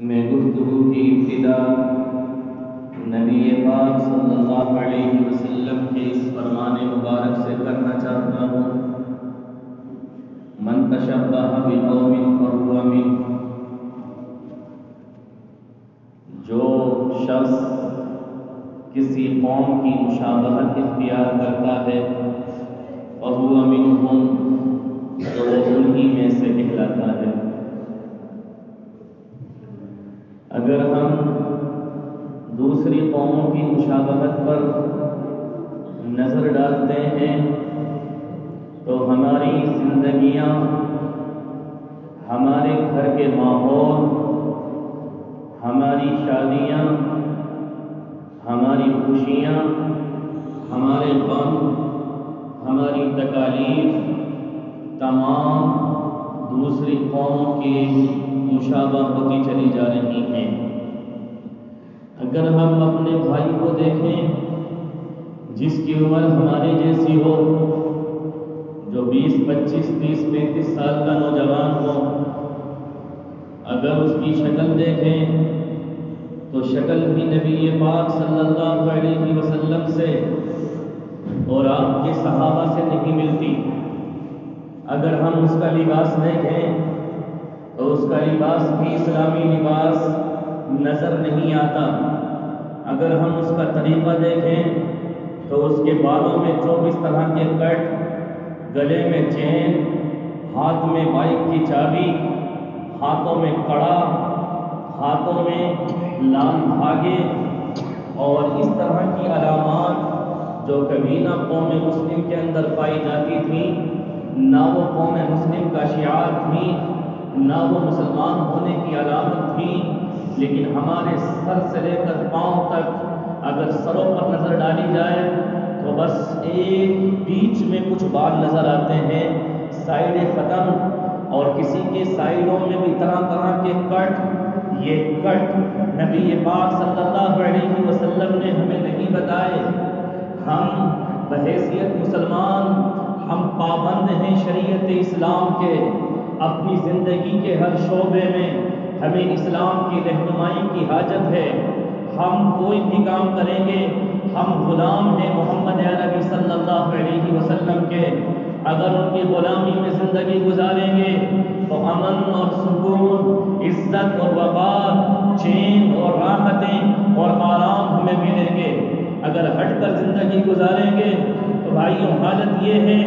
میں گفتگو کی ابتدا نبی پاک صلی اللہ علیہ وسلم کے اس فرمان مبارک سے کرنا چاہتا ہوں، من تشبہ بقوم فہو منہ۔ جو شخص کسی قوم کی مشابہت اختیار کرتا ہے فہو منہم، تو وہ انہی میں سے کہلاتا ہے۔ اگر ہم دوسری قوموں کی مشابہت پر نظر ڈالتے ہیں تو ہماری زندگیاں، ہمارے گھر کے ماحول، ہماری شادیاں، ہماری خوشیاں، ہمارے غم، ہماری تکالیف تمام دوسری قوموں کی مشابہ ہوتی چلی جا رہی ہیں۔ اگر ہم اپنے بھائی کو دیکھیں جس کی عمر ہمارے جیسی ہو، جو 20، 25، 30، 35 سال کا نوجوان ہو، اگر اس کی شکل دیکھیں تو شکل بھی نبی پاک صلی اللہ علیہ وسلم سے اور آپ کے صحابہ سے نہیں ملتی۔ اگر ہم اس کا لباس دیکھیں تو اس کا لباس بھی اسلامی لباس نظر نہیں آتا۔ اگر ہم اس کا طریقہ دیکھیں تو اس کے بالوں میں 24 طرح کے کٹ، گلے میں چین، ہاتھ میں بائک کی چابی، ہاتھوں میں کڑا، ہاتھوں میں لال دھاگے اور اس طرح کی علامات جو کبھی نہ قوم مسلم کے اندر پائی جاتی تھی، نہ وہ قوم مسلم کا شعار تھی، نہ وہ مسلمان ہونے کی علامت تھی، لیکن ہمارے سر سے لے کر پاؤں تک اگر سروں پر نظر ڈالی جائے تو بس ایک بیچ میں کچھ بال نظر آتے ہیں، سائڈ ختم، اور کسی کے سائڈوں میں بھی طرح طرح کے کٹ۔ یہ کٹ نبی پاک صلی اللہ علیہ وسلم نے ہمیں نہیں بتائے۔ ہم بحیثیت مسلمان، ہم پابند ہیں شریعت اسلام کے، اپنی زندگی کے ہر شعبے میں ہمیں اسلام کی رہنمائی کی حاجت ہے۔ ہم کوئی بھی کام کریں گے، ہم غلام ہیں محمد عربی صلی اللہ علیہ وسلم کے۔ اگر ان کی غلامی میں زندگی گزاریں گے تو امن اور سکون، عزت اور وقار، چین اور راحتیں اور آرام ہمیں ملیں گے۔ اگر ہٹ کر زندگی گزاریں گے تو بھائیوں حالت یہ ہے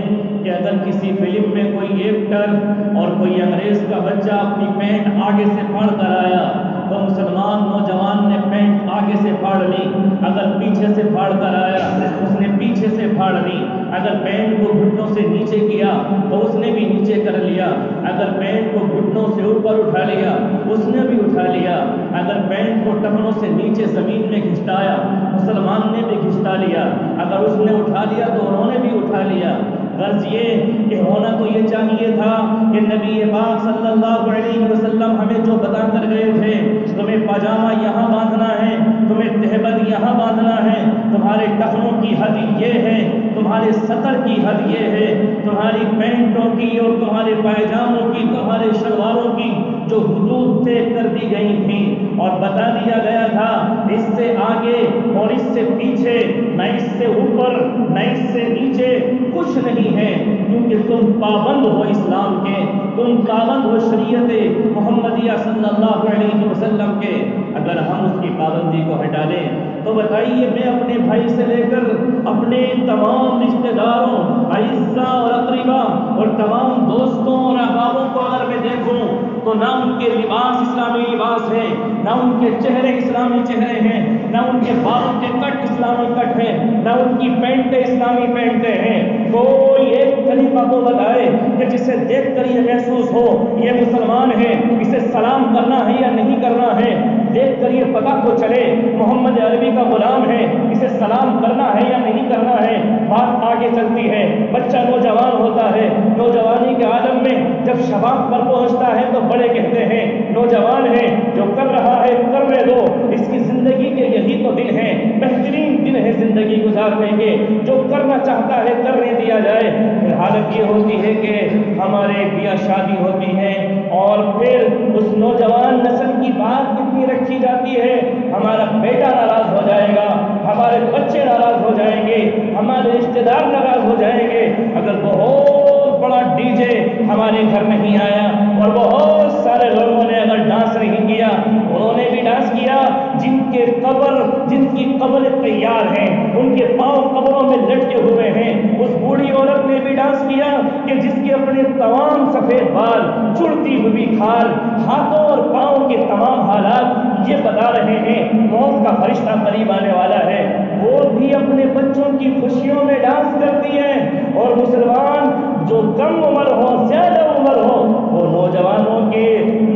کہ اگر کسی فلم میں کوئی ایکٹر اور کوئی انگریز کا بچہ اپنی پینٹ آگے سے پھاڑ کر آیا تو مسلمان نوجوان نے پینٹ آگے سے پھاڑ لی، اگر پیچھے سے پھاڑ کر آیا اس نے پیچھے سے پھاڑ لی، اگر پینٹ کو گھٹنوں سے نیچے کیا تو اس نے بھی نیچے کر لیا، اگر پینٹ کو گھٹنوں سے اوپر اٹھا لیا اس نے بھی اٹھا لیا، اگر پینٹ کو ٹخنوں سے نیچے زمین میں گھسٹایا مسلمان نے بھی گھسٹا لیا، اگر اس نے اٹھا لیا تو انہوں نے بھی اٹھا لیا۔ غرض یہ کہ ہونا تو یہ چاہیے تھا کہ نبی پاک صلی اللہ علیہ وسلم ہمیں جو بتا کر گئے تھے، تمہیں پاجامہ یہاں باندھنا ہے، تمہیں تہبند یہاں باندھنا ہے، تمہارے ٹخنوں کی حد یہ ہے، تمہارے سطر کی حد یہ ہے، تمہاری پینٹوں کی اور تمہارے پائجاموں کی، تمہارے شلواروں کی جو حدود طے کر دی گئی تھیں اور بتا دیا گیا تھا اس سے آگے اور اس سے پیچھے، نہ اس سے اوپر نہ اس سے نیچے کچھ نہیں ہے، کیونکہ تم پابند ہو اسلام کے، تم پابند ہو شریعت محمدیہ صلی اللہ علیہ وسلم کے۔ اگر ہم اس کی پابندی کو ہٹا لیں تو بتائیے، میں اپنے بھائی سے لے کر اپنے تمام رشتہ داروں، اعزاء اور اقربا اور تمام دوستوں اور احبابوں کو اگر میں دیکھوں تو نہ ان کے لباس اسلامی لباس ہیں، نہ ان کے چہرے اسلامی چہرے ہیں، نہ ان کے بالوں کے کٹ اسلامی کٹ ہیں، نہ ان کی پینٹیں اسلامی پینٹیں ہیں۔ کوئی ایک طریقہ کو بتائے کہ جسے دیکھ کر یہ محسوس ہو یہ مسلمان ہے، اسے سلام کرنا ہے یا نہیں کرنا ہے، دیکھ کر یہ پتہ تو چلے محمد عربی کا غلام ہے، اسے سلام کرنا ہے یا نہیں کرنا ہے۔ بات آگے چلتی ہے، بچہ نوجوان ہوتا ہے، نوجوانی کے عالم میں جب شباب پر پہنچتا ہے تو بڑے کہتے ہیں نوجوان ہے، جو کر رہا ہے کرنے دو، اس کی زندگی کے یہی تو دن ہے، بہترین دن ہے زندگی گزارنے کے، جو کرنا چاہتا ہے کرنے دیا جائے۔ پھر حالت یہ ہوتی ہے کہ ہمارے بیاہ شادی ہوتی ہے اور پھر اس نوجوان نسل کی بات نہیں رکھی جاتی ہے، ہمارا بیٹا ناراض ہو جائے گا، ہمارے بچے ناراض ہو جائیں گے، ہمارے رشتے دار ناراض ہو جائیں گے اگر بہت بڑا ڈی جے ہمارے گھر نہیں آیا اور بہت سارے لوگوں نے اگر ڈانس نہیں کیا، انہوں نے بھی ڈانس کیا، جن کی قبر تیار ہیں، ان کے پاؤں قبروں میں لٹکے ہوئے ہیں، اس بوڑھی عورت نے بھی ڈانس کیا کہ جس کے اپنے تمام سفید بال، چڑتی ہوئی کھال، ہاتھوں اور پاؤں کے تمام حالات یہ بتا رہے ہیں موت کا فرشتہ قریب آنے والا ہے، وہ بھی اپنے بچوں کی خوشیوں میں ڈانس کرتی ہیں۔ اور مسلمان جو کم عمر ہو، زیادہ عمر ہو، وہ نوجوانوں کے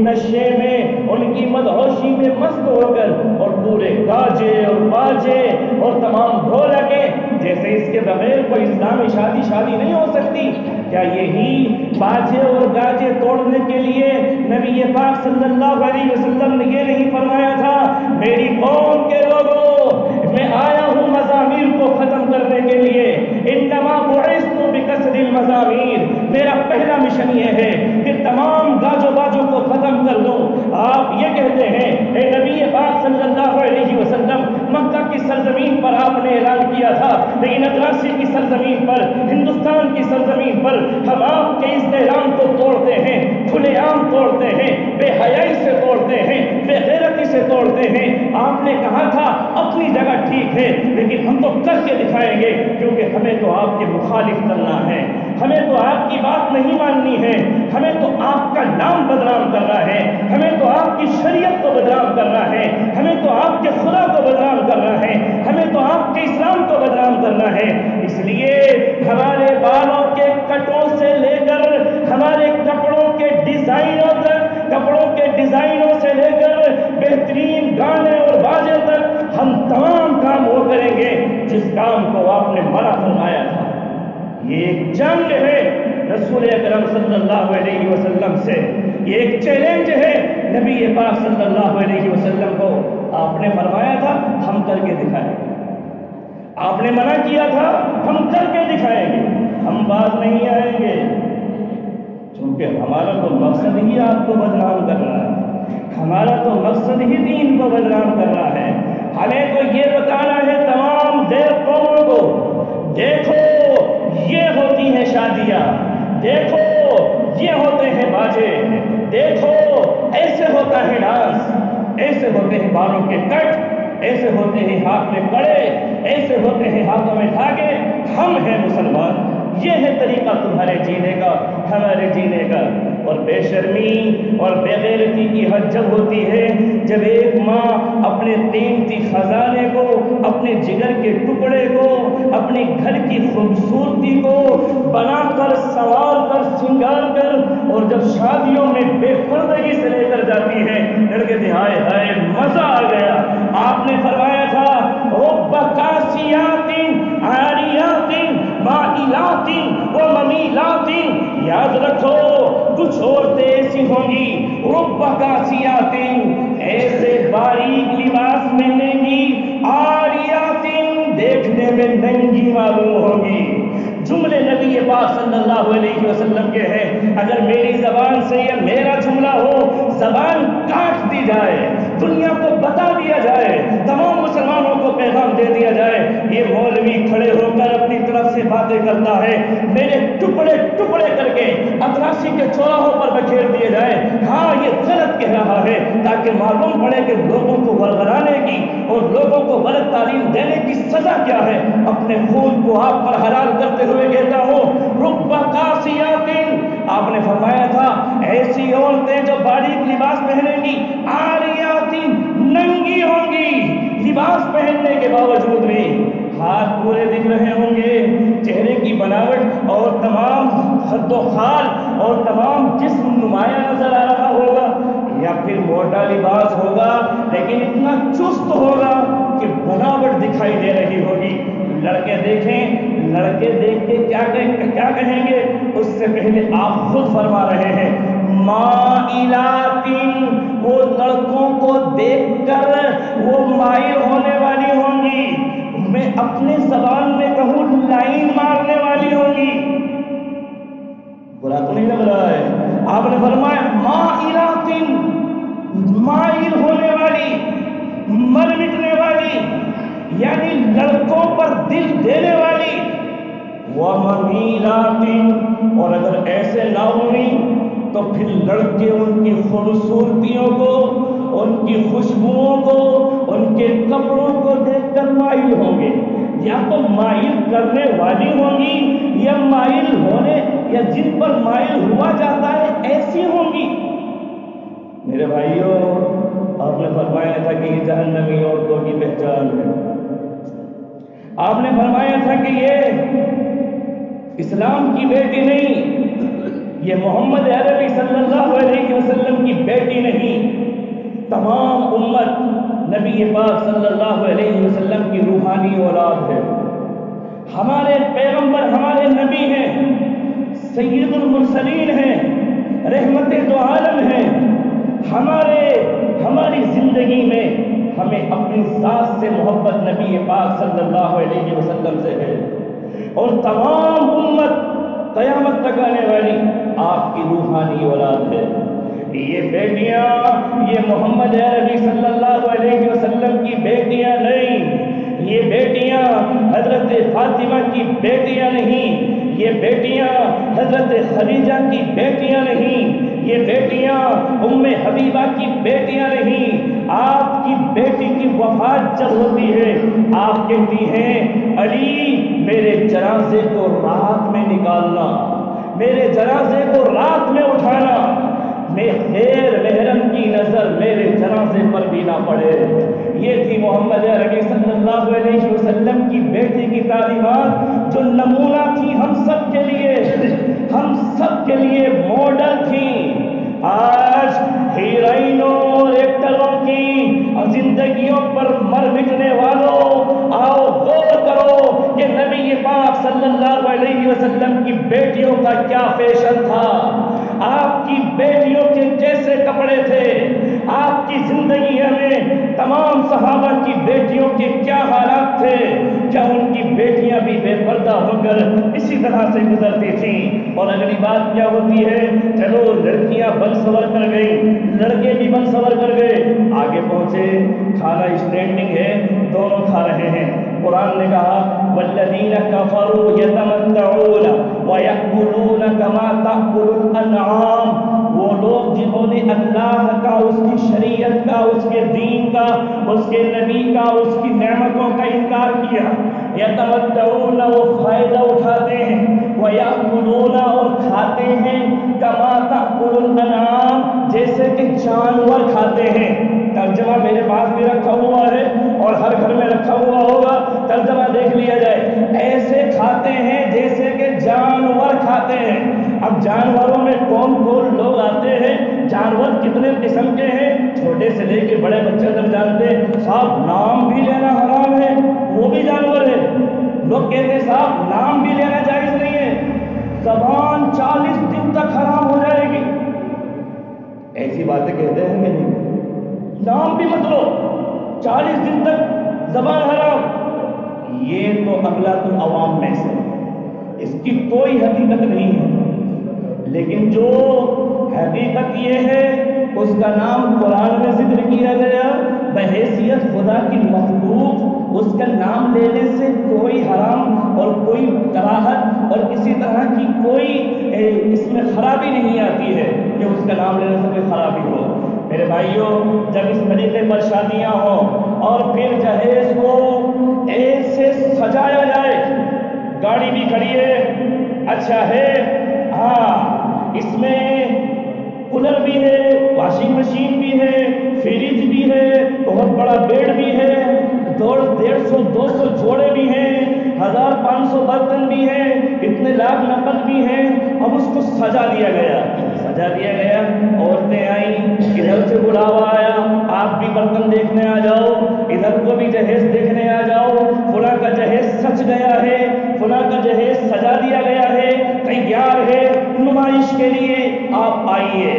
نشے میں، ان کی مدہوشی میں مست ہو کر اور پورے گاجے اور باجے اور تمام ڈھولکیں، جیسے اس کے بغیر کوئی اسلامی شادی نہیں ہو سکتی، کیا یہی باجے اور گاجے توڑنے کے لیے نبی پاک صلی اللہ علیہ وسلم نے یہ نہیں فرمایا تھا میری قوم کے لوگوں میں آیا ہوں مزامیر کو ختم کرنے کے لیے، انما بعثت بکسر المزامیر، میرا پہلا مشن یہ ہے کہ تمام گاجو باجوں کو ختم کر دوں۔ آپ یہ کہتے ہیں اے نبی پاک صلی اللہ علیہ وسلم، مکہ کی سرزمین پر آپ نے اعلان کیا تھا، لیکن اطراسی کی سرزمین پر، ہندوستان کی سرزمین پر ہم آپ کے اس اعلان کو توڑتے ہیں، کھلے عام توڑتے ہیں، بے حیائی سے توڑتے ہیں، بے غیرتی سے توڑتے ہیں۔ آپ نے کہا تھا اپنی جگہ ٹھیک ہے، لیکن ہم تو کر کے دکھائیں گے، کیونکہ ہمیں تو آپ کے مخالف کرنا ہے، ہمیں تو آپ کی بات نہیں ماننی ہے، ہمیں تو آپ کا نام بدنام کرنا ہے، ہمیں تو آپ کی شریعت کو بدنام کرنا ہے، ہمیں تو آپ کے خدا کو بدنام کرنا ہے، ہمیں تو آپ کے اسلام کو بدنام کرنا ہے۔ اس لیے ہمارے بالوں کے کٹوں سے لے کر ہمارے کپڑوں کے ڈیزائنوں تک، کپڑوں کے ڈیزائنوں سے لے کر بہترین گانے اور باجے تک ہم تمام کام وہ کریں گے جس کام کو آپ نے منع فرمایا تھا۔ یہ ایک جنگ ہے رسول اکرم صلی اللہ علیہ وسلم سے، یہ ایک چیلنج ہے نبی پاک صلی اللہ علیہ وسلم کو۔ آپ نے فرمایا تھا ہم کر کے دکھائیں گے، آپ نے منع کیا تھا ہم کر کے دکھائیں گے، ہم باز نہیں آئیں گے، کیونکہ ہمارا تو مقصد ہی آپ کو بدنام کرنا ہے، ہمارا تو مقصد ہی دین کو بدنام کرنا ہے۔ ہمیں تو یہ بتانا ہے تمام غیر قوموں کو، دیکھو یہ ہوتی ہیں شادیاں، دیکھو یہ ہوتے ہیں باجے، دیکھو ایسے ہوتا ہے ڈانس، ایسے ہوتے ہیں بالوں کے کٹ، ایسے ہوتے ہیں ہاتھ میں کڑے، ایسے ہوتے ہیں ہاتھوں میں دھاگے۔ ہم ہیں مسلمان، یہ ہے طریقہ تمہارے جینے کا، ہمارے جینے کا۔ اور بے شرمی اور بے غیرتی کی حد جب ہوتی ہے جب ایک ماں اپنے قیمتی خزانے کو، اپنے جگر کے ٹکڑے کو، اپنے گھر کی خوبصورتی کو بنا کر، سنوار کر، سنگار کر، اور جب شادیوں میں بے پردگی سے لے کر جاتی ہے، لڑکے دے ہائے ہائے مزہ آ گیا۔ آپ نے فرمایا تھا رب کاسیات عاریات مائلات و ممیلات، یاد رکھو کچھ عورتیں ایسی ہوں گی رب کاسیات، ایسے باریک لباس پہنیں گی، عاریات دیکھنے میں ننگی معلوم ہوگی۔ جملے نبی پاک صلی اللہ علیہ وسلم کے ہیں، اگر میری زبان سے یہ میرا جملہ ہو، زبان کاٹ دی جائے، دنیا کو بتا دیا جائے، تمام مسلمانوں کو پیغام دے دیا جائے، یہ مولوی کھڑے ہو کر اپنی طرف سے باتیں کرتا ہے، میرے ٹکڑے ٹکڑے کر کے اطراسی کے چوراہوں پر بکھیر دیے جائے، ہاں یہ غلط کہہ رہا ہے، تاکہ معلوم پڑے کہ لوگوں کو ورغلانے کی اور لوگوں کو غلط تعلیم دینے کی سزا کیا ہے۔ اپنے خون کو آپ پر حلال کرتے ہوئے کہتا ہوں رب قاسیات، آپ نے فرمایا تھا ایسی عورتیں جو باریک لباس پہنیں گی، عاریات ننگی ہوں گی، لباس پہننے کے باوجود بھی ہاتھ پورے دکھ رہے ہوں گے، چہرے کی بناوٹ اور تمام خد و خال اور تمام جسم نمایاں نظر آ رہا ہوگا، یا پھر موٹا لباس ہوگا لیکن اتنا چست ہوگا کہ بناوٹ دکھائی دے رہی ہوگی۔ لڑکے دیکھیں، لڑکے دیکھ کے کیا کہیں گے، اس سے پہلے آپ خود فرما رہے ہیں مائلات، وہ لڑکوں کو دیکھ کر وہ مائل ہونے والی ہوں گی، میں اپنے زبان میں کہوں لائن مارنے والی ہوں گی۔ برا تو نہیں لگ رہا ہے؟ آپ نے فرمایا مائلات، مائل ہونے والی، مر مٹنے والی، یعنی لڑکوں پر دل دینے والی، وَمَمِيلَاتٍ، اور اگر ایسے نہ ہوئی تو پھر لڑکے ان کی خوبصورتیوں کو، ان کی خوشبوؤں کو، ان کے کپڑوں کو دیکھ کر مائل ہوں گے. یا تو مائل کرنے والی ہوں گی یا مائل ہونے یا جن پر مائل ہوا جاتا ہے ایسی ہوں گی. میرے بھائیوں، آپ نے فرمایا تھا کہ یہ جہنمی عورتوں کی پہچان ہے. آپ نے فرمایا تھا کہ یہ اسلام کی بیٹی نہیں، یہ محمد عربی صلی اللہ علیہ وسلم کی بیٹی نہیں، تمام امت نبی پاک صلی اللہ علیہ وسلم کی روحانی اولاد ہے. ہمارے پیغمبر ہمارے نبی ہیں، سید المرسلین ہیں، رحمت دو عالم ہیں. ہماری زندگی میں ہمیں اپنی ذات سے محبت نبی پاک صلی اللہ علیہ وسلم سے ہے، اور تمام امت قیامت تک آنے والی آپ کی روحانی اولاد ہے. یہ بیٹیاں، یہ محمد عربی صلی اللہ علیہ وسلم کی بیٹیاں نہیں، یہ بیٹیاں حضرت فاطمہ کی بیٹیاں نہیں، یہ بیٹیاں حضرت خدیجہ کی بیٹیاں نہیں، یہ بیٹیاں ام حبیبہ کی بیٹیاں نہیں. آپ کی بیٹی کی وفات جب ہوتی ہے آپ کہتی ہیں علی میرے جنازے کو رات میں نکالنا، میرے جنازے کو رات میں اٹھانا، میں غیر محرم کی نظر میرے جنازے پر بھی نہ پڑے. یہ تھی محمد عربی صلی اللہ علیہ وسلم کی بیٹی کی تعلیمات، جو نمونہ تھی ہم سب کے لیے، ہم سب کے لیے ماڈل تھی. آج ہیروئنوں اور ایکٹروں کی زندگیوں پر مر مٹنے والوں، آؤ غور کرو کہ نبی پاک صلی اللہ علیہ وسلم کی بیٹیوں کا کیا فیشن تھا، آپ کی بیٹیوں کے کیسے کپڑے تھے، آپ کی زندگی میں تمام صحابہ کی بیٹیوں کے کیا حالات تھے. کیا ان کی بیٹیاں بھی بے پردہ ہو کر اسی طرح سے گزرتی تھیں؟ اور اگلی بات کیا ہوتی ہے، چلو لڑکیاں بن سور کر گئی، لڑکے بھی بن سور کر گئے، آگے پہنچے، کھانا اسٹینڈنگ ہے، دونوں کھا رہے ہیں. قرآن نے کہا والذین کفروا یتمتعون ویأکلون کما تأکل الانعام، وہ لوگ جنہوں نے اللہ کا، اس کی شریعت کا، اس کے دین کا، اس کے نبی کا، اس کی نعمتوں کا انکار کیا. یتمتعون، وہ فائدہ اٹھاتے ہیں، ویأکلون، اور کھاتے ہیں، کما تأکل الانعام، جیسے کہ جانور کھاتے ہیں. ترجمہ میرے پاس بھی رکھا ہوا ہے اور ہر گھر میں رکھا ہوا ہوگا، ترجمہ دیکھ لیا جائے. ایسے کھاتے ہیں جیسے کہ جانور کھاتے ہیں. اب جانوروں میں کون کون لوگ آتے ہیں، جانور کتنے قسم کے ہیں، چھوٹے سے لے کے بڑے بچے تک جانتے ہیں. صاحب نام بھی لینا حرام ہے، وہ بھی جانور ہے. لوگ کہتے ہیں صاحب نام بھی لینا جائز نہیں ہے، زبان 40 دن تک حرام ہو جائے گی. ایسی باتیں کہتے ہیں کہ نہیں؟ نام بھی مت لو، 40 دن تک زبان حرام. یہ تو اغلاط العوام میں سے، اس کی کوئی حقیقت نہیں ہے. لیکن جو حقیقت یہ ہے اس کا نام قرآن میں ذکر کیا گیا، بحیثیت خدا کی مخلوق اس کا نام لینے سے کوئی حرام اور کوئی کراہت اور کسی طرح کی کوئی اس میں خرابی نہیں آتی ہے کہ اس کا نام لینے سے کوئی خرابی ہو. میرے بھائیوں، جب اس طریقے پر شادیاں ہوں اور پھر جہیز کو ایسے سجایا جائے، گاڑی بھی کھڑی ہے، اچھا ہے، ہاں اس میں کولر بھی ہے، واشنگ مشین بھی ہے، فریج بھی ہے، بہت بڑا بیڈ بھی ہے، 150-200 جوڑے بھی ہیں، 1500 برتن بھی ہیں، اتنے لاکھ نقد بھی ہیں. اب اس کو سجا دیا گیا، عورتیں آئیں، ادھر سے بلاوا آیا، آپ بھی برتن دیکھنے آ جاؤ، ادھر کو بھی جہیز دیکھنے آ جاؤ، فلاں کا جہیز سج گیا ہے، فلاں کا جہیز سجا دیا گیا ہے، تیار ہے، نمائش کے لیے آپ آئیے.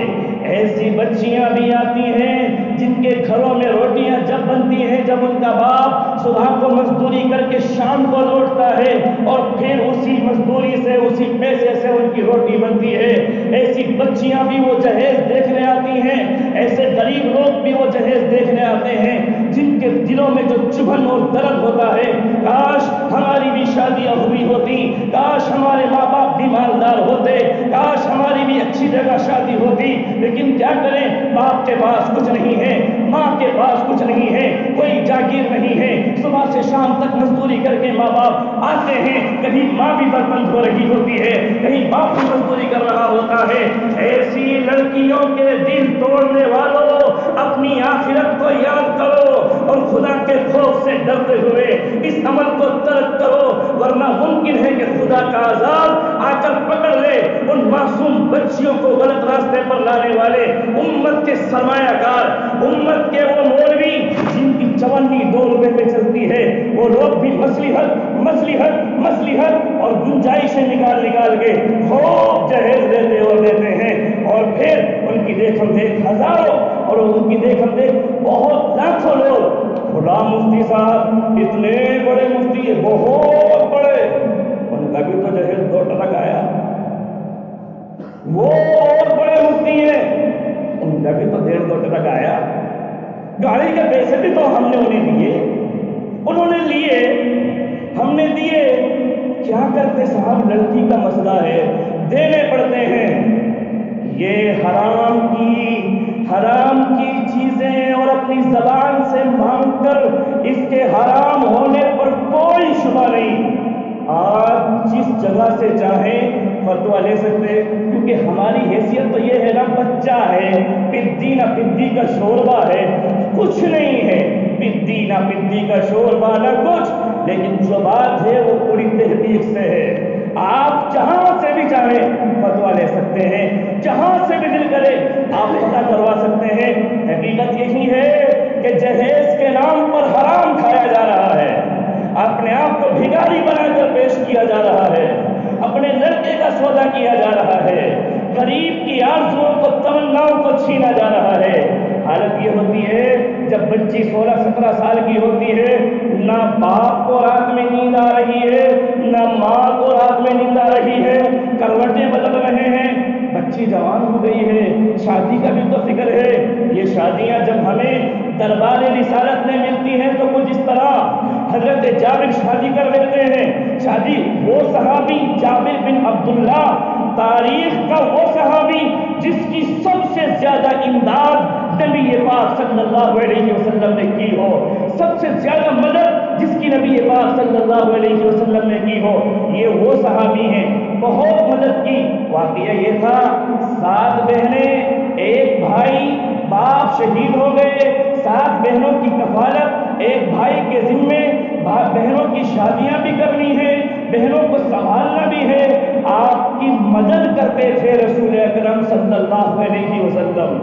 ایسی بچیاں بھی آتی ہیں جن کے گھروں میں روٹیاں جب بنتی ہیں جب ان کا باپ صبح کو مزدوری کر کے شام کو لوٹتا ہے اور پھر اسی مزدوری سے اسی پیسے سے ان کی روٹی بنتی ہے. ایسی بچیاں بھی وہ جہیز دیکھنے آتی ہیں, ایسے غریب لوگ بھی وہ جہیز دیکھنے آتے ہیں جن کے دلوں میں جو چبھن اور درد ہوتا ہے. کاش ہماری بھی شادیاں ہوئی ہوتی, کاش ہمارے ماں باپ بھی مالدار ہوتے, کاش ہماری بھی اچھی جگہ شادی ہوتی. لیکن کیا کریں, باپ کے پاس کچھ نہیں ہے, ماں کے پاس کچھ نہیں ہے, کوئی جاگیر نہیں ہے. صبح سے شام تک مزدوری کر کے ماں باپ آتے ہیں, کہیں ماں بھی برتن دھو رہی ہوتی ہے, کہیں باپ بھی مزدوری کر رہا ہوتا ہے. ایسی لڑکیوں کے دل توڑنے والوں, اپنی آخرت کو یاد کرو اور خدا کے خوف سے ڈرتے ہوئے اس عمل کو ترک کرو, ورنہ ممکن ہے کہ خدا کا عذاب آ کر پکڑ لے ان معصوم بچیوں کو غلط راستے پر لانے والے امت کے سرمایہ کار, امت کے وہ مولوی جن کی چونی 2 روپے پہ چلتی ہے. وہ لوگ بھی مصلحت اور گنجائشیں نکال کے خوب جہیز دیتے اور دیتے ہیں, اور پھر ان کی دیکھ ہم دیکھ ہزاروں اور ان کی دیکھ ہم دیکھ بہت لاکھوں لوگ. خدا مفتی صاحب اتنے بڑے مفتی ہے, بہت بڑے, ان کا بھی تو جہیز 2 ٹرک آیا. وہ اور بڑے مفتی ہیں, ان کا بھی تو 1.5-2 ٹرک آیا. گاڑی کے پیسے بھی تو ہم نے انہیں دیے, انہوں نے لیے, ہم نے دیے. کیا کرتے صاحب, لڑکی کا مسئلہ ہے, دینے پڑتے ہیں. یہ حرام کی چیزیں اور اپنی زبان سے مانگ کر اس کے حرام ہونے پر کوئی شبہ نہیں. آپ جس جگہ سے چاہیں فتویٰ لے سکتے, کیونکہ ہماری حیثیت تو یہ ہے نا, بچہ ہے, پدی نہ پدی کا شوربہ ہے, کچھ نہیں ہے, پدی نہ پدی کا شوربہ نہ کچھ. لیکن جو بات ہے وہ پوری تحقیق سے ہے. آپ جہاں سے بھی چاہیں فتویٰ لے سکتے ہیں, جہاں سے بھی دل کرے آپ پتہ کروا سکتے ہیں. حقیقت یہی ہے کہ جہیز کے نام پر حرام کھایا جا رہا ہے, اپنے آپ کو بھکاری بنا کر پیش کیا جا رہا ہے, اپنے لڑکے کا سودا کیا جا رہا ہے, غریب کی آرزوؤں کو, تمناؤں کو چھینا جا رہا ہے. حالت یہ ہوتی ہے جب بچی 16-17 سال کی ہوتی ہے, نہ باپ کو رات میں نیند آ رہی ہے, نہ ماں کو رات میں نیند آ رہی ہے, کروٹیں بدل رہے ہیں, بچی جوان ہو گئی ہے, شادی کا بھی تو فکر ہے. یہ شادیاں جب ہمیں دربار رسالت میں ملتی ہیں تو کچھ اس طرح حضرت جابر شادی کر لیتے ہیں. شادی وہ صحابی جابر بن عبداللہ, تاریخ کا وہ صحابی جس کی سب سے زیادہ امداد نبی پاک صلی اللہ علیہ وسلم نے کی ہو, سب سے زیادہ مدد جس کی نبی پاک صلی اللہ علیہ وسلم نے کی ہو, یہ وہ صحابی ہیں, بہت مدد کی. واقعہ یہ تھا, 7 بہنیں, 1 بھائی, باپ شہید ہو گئے, 7 بہنوں کی کفالت 1 بھائی کے ذمے, بہنوں کی شادیاں بھی کرنی ہے, بہنوں کو سنبھالنا بھی ہے. آپ کی مدد کرتے تھے رسول اکرم صلی اللہ علیہ وسلم.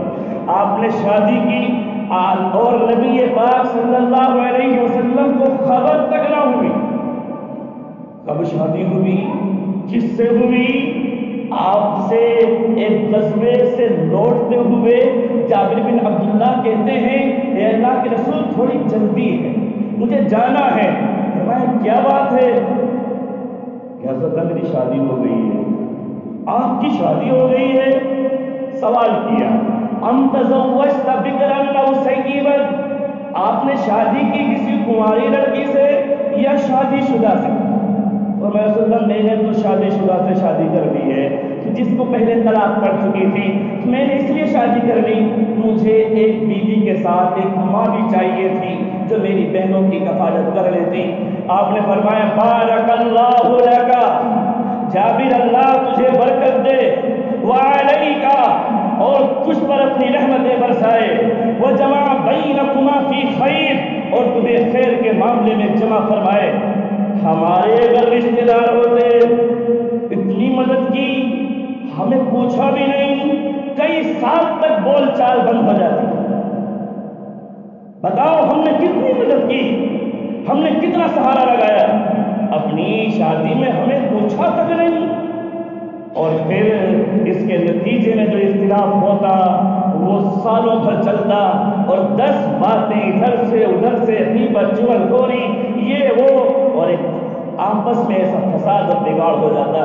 آپ نے شادی کی اور نبی پاک صلی اللہ علیہ وسلم کو خبر تک نہ ہوئی. کب شادی ہوئی, کس سے ہوئی؟ آپ سے ایک غزوے سے لوٹتے ہوئے جابر بن عبداللہ کہتے ہیں, اے اللہ کے رسول تھوڑی جلدی ہے, مجھے جانا ہے. فرمایا کیا بات ہے؟ کہ حضرت میری شادی ہو گئی ہے. آپ کی شادی ہو گئی ہے؟ سوال کیا, ام تزوجت بکرا او سیبا, آپ نے شادی کی کسی کنواری لڑکی سے یا شادی شدہ سے؟ اور میں رسول اللہ, میں نے تو شادی شدہ سے شادی کر لی ہے, جس کو پہلے طلاق پڑ چکی تھی, میں نے اس لیے شادی کر لی, مجھے ایک بیوی کے ساتھ ایک ماں بھی چاہیے تھی جو میری بہنوں کی کفالت کر لیتی. آپ نے فرمایا بارک اللہ لک, جابر اللہ تجھے برکت دے, وعلیک, اور تجھ پر اپنی رحمتیں برسائے, وجمع بینکما فی خیر, اور تمہیں خیر کے معاملے میں جمع فرمائے. ہمارے اگر رشتے دار ہوتے, اتنی مدد کی, ہمیں پوچھا بھی نہیں, کئی سال تک بول چال بند ہو جاتی. بتاؤ ہم نے کتنی مدد کی, ہم نے کتنا سہارا لگایا, اپنی شادی میں ہمیں پوچھا تک نہیں. اور پھر اس کے نتیجے میں جو اختلاف ہوتا وہ سالوں بھر چلتا، اور 10 باتیں ادھر سے ادھر سے غیبت چغل خوری یہ وہ، اور ایک آپس میں ایسا فساد اور بگاڑ ہو جاتا